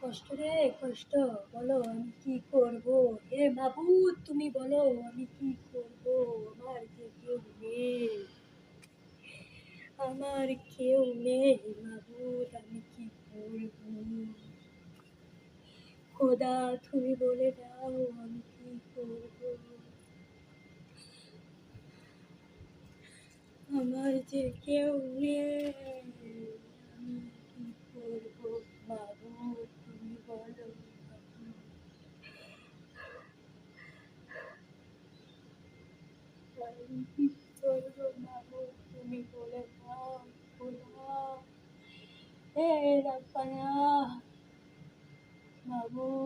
কষ্ট রে কষ্ট, বলো আমি কি করব? হে মাবুদ তুমি বলো আমি কি করব? আমার যে কেউ নেই, আমার কেউ নেই মাবুদ, আমি কি করব? খোদা তুমি বলে দাও আমি কি করব? আমার যে কেউ নেই, আমি কি করব? মাবুদ তুমি বলো মাবুদ, আমি কি করব? মাবুদ তুমি বলে দাও। খোদা হে রব্বানা, মাবুদ